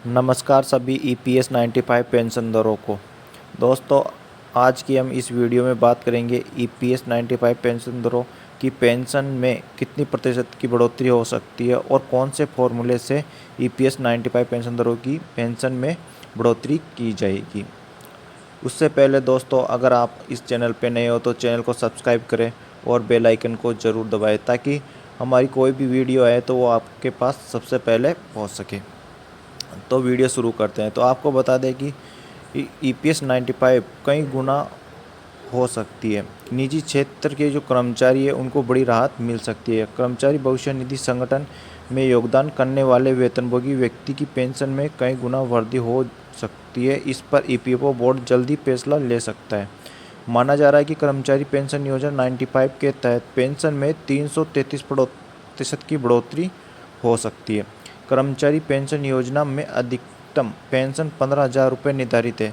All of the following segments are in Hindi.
नमस्कार सभी ईपीएस 95 पेंशनदारों को। दोस्तों, आज की हम इस वीडियो में बात करेंगे ईपीएस 95 पेंशनदारों की पेंशन में कितनी प्रतिशत की बढ़ोतरी हो सकती है और कौन से फॉर्मूले से ईपीएस 95 पेंशनदारों की पेंशन में बढ़ोतरी की जाएगी। उससे पहले दोस्तों, अगर आप इस चैनल पर नए हो तो चैनल को सब्सक्राइब करें और बेल आइकन को ज़रूर दबाएं ताकि हमारी कोई भी वीडियो आए तो वो आपके पास सबसे पहले पहुंच सके। तो वीडियो शुरू करते हैं। तो आपको बता दें कि ईपीएस 95 कई गुना हो सकती है। निजी क्षेत्र के जो कर्मचारी है उनको बड़ी राहत मिल सकती है। कर्मचारी भविष्य निधि संगठन में योगदान करने वाले वेतनभोगी व्यक्ति की पेंशन में कई गुना वृद्धि हो सकती है। इस पर ईपीएफओ बोर्ड जल्दी फैसला ले सकता है। माना जा रहा है कि कर्मचारी पेंशन योजना 95 के तहत पेंशन में 333% की बढ़ोतरी हो सकती है। कर्मचारी पेंशन योजना में अधिकतम पेंशन 15,000 रुपये निर्धारित है।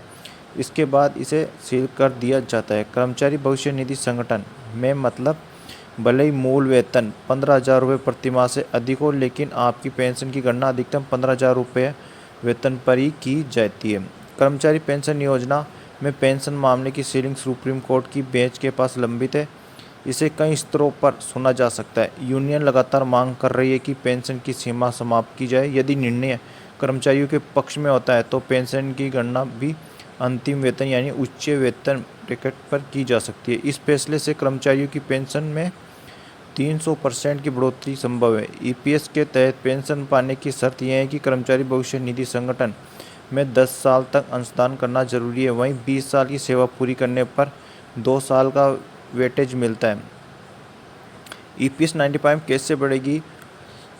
इसके बाद इसे सील कर दिया जाता है। कर्मचारी भविष्य निधि संगठन में मतलब भले ही मूल वेतन 15,000 रुपये प्रति माह से अधिक हो, लेकिन आपकी पेंशन की गणना अधिकतम 15,000 रुपये वेतन पर ही की जाती है। कर्मचारी पेंशन योजना में पेंशन मामले की सीलिंग सुप्रीम कोर्ट की बेंच के पास लंबित है। इसे कई स्तरों पर सुना जा सकता है। यूनियन लगातार मांग कर रही है कि पेंशन की सीमा समाप्त की जाए। यदि निर्णय कर्मचारियों के पक्ष में होता है तो पेंशन की गणना भी अंतिम वेतन यानी उच्च वेतन ब्रैकेट पर की जा सकती है। इस फैसले से कर्मचारियों की पेंशन में 300% की बढ़ोतरी संभव है। ईपीएस के तहत पेंशन पाने की शर्त यह है कि कर्मचारी भविष्य निधि संगठन में 10 साल तक अंशदान करना जरूरी है। वहीं 20 साल की सेवा पूरी करने पर 2 साल का वेटेज मिलता है। ईपीएस 95 कैसे बढ़ेगी,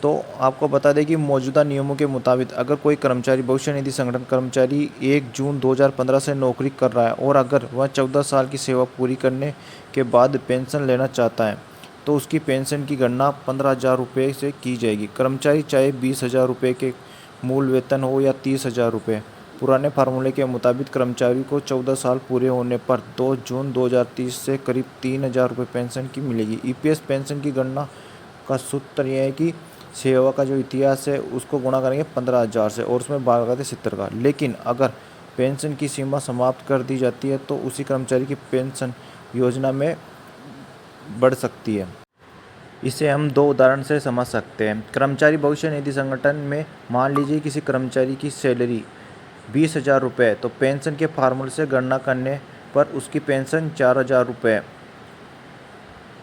तो आपको बता दें कि मौजूदा नियमों के मुताबिक अगर कोई कर्मचारी भविष्य निधि संगठन कर्मचारी 1 जून 2015 से नौकरी कर रहा है और अगर वह 14 साल की सेवा पूरी करने के बाद पेंशन लेना चाहता है तो उसकी पेंशन की गणना 15,000 रुपये से की जाएगी। कर्मचारी चाहे 20,000 रुपये के मूल वेतन हो या 30,000 रुपये। पुराने फार्मूले के मुताबिक कर्मचारी को 14 साल पूरे होने पर 2 जून 2030 से करीब 3,000 रुपये पेंशन की मिलेगी। ईपीएस पेंशन की गणना का सूत्र यह है कि सेवा का जो इतिहास है उसको गुणा करेंगे 15,000 से और उसमें भाग 70 का। लेकिन अगर पेंशन की सीमा समाप्त कर दी जाती है तो उसी कर्मचारी की पेंशन योजना में बढ़ सकती है। इसे हम 2 उदाहरण से समझ सकते हैं। कर्मचारी भविष्य निधि संगठन में मान लीजिए किसी कर्मचारी की सैलरी 20,000 रुपये, तो पेंशन के फार्मूले से गणना करने पर उसकी पेंशन 4,000 रुपये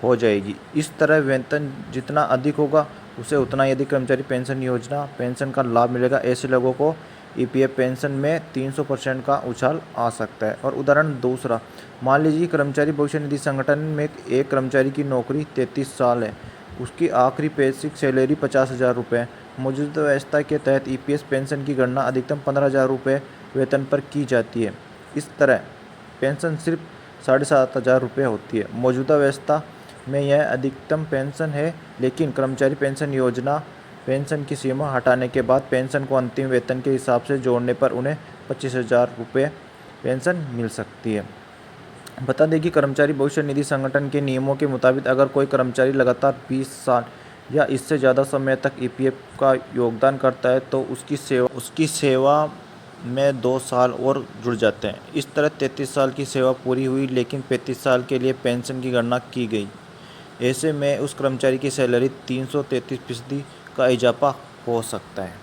हो जाएगी। इस तरह वेतन जितना अधिक होगा उसे उतना ही अधिक कर्मचारी पेंशन योजना पेंशन का लाभ मिलेगा। ऐसे लोगों को ईपीएफ पेंशन में 300% का उछाल आ सकता है। और उदाहरण दूसरा, मान लीजिए कर्मचारी भविष्य निधि संगठन में एक कर्मचारी की नौकरी 33 साल है। उसकी आखिरी बेसिक सैलरी 50,000 रुपये। मौजूदा व्यवस्था के तहत ईपीएस पेंशन की गणना अधिकतम 15,000 रुपये वेतन पर की जाती है। इस तरह पेंशन सिर्फ 7,500 रुपये होती है। मौजूदा व्यवस्था में यह अधिकतम पेंशन है, लेकिन कर्मचारी पेंशन योजना पेंशन की सीमा हटाने के बाद पेंशन को अंतिम वेतन के हिसाब से जोड़ने पर उन्हें 25,000 रुपये पेंशन मिल सकती है। बता दें कि कर्मचारी भविष्य निधि संगठन के नियमों के मुताबिक अगर कोई कर्मचारी लगातार 20 साल या इससे ज़्यादा समय तक ईपीएफ का योगदान करता है तो उसकी सेवा में 2 साल और जुड़ जाते हैं। इस तरह 33 साल की सेवा पूरी हुई, लेकिन 35 साल के लिए पेंशन की गणना की गई। ऐसे में उस कर्मचारी की सैलरी 333% का इजाफा हो सकता है।